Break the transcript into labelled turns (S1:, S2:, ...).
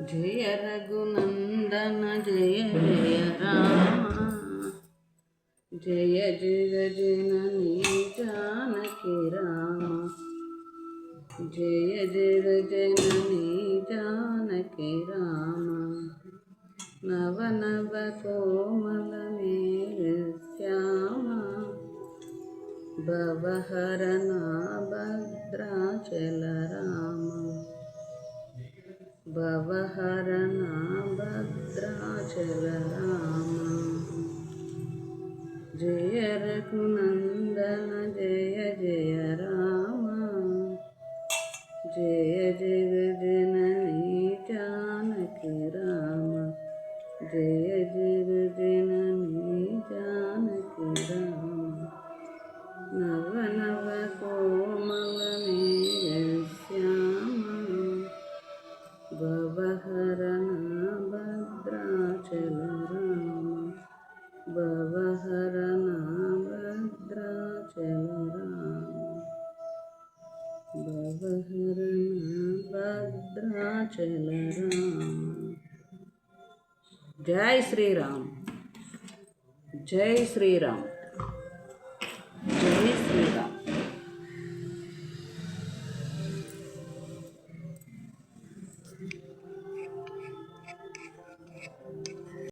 S1: Jaya Raghunandana Jaya Jaya Rama Jaya Jaya Janani Janaki Rama Jaya Jaya Janani Janaki Rama Nava Nava Komala Shyama భవహరణ Bhadrachala Rama భవహరణ Bhadrachala Rama Jaya Raghunandana Jaya Jaya Rama Jaya Jaya Janani Janaki Rama Jaya Jaya Janani Janaki Rama Nava Nava Komala Shyama భవహరణ Bhadrachala Rama భవహరణ Bhadrachala Rama భవహరణ Bhadrachala Rama. Jai Sriram, Jai Sriram, Jai Sriram.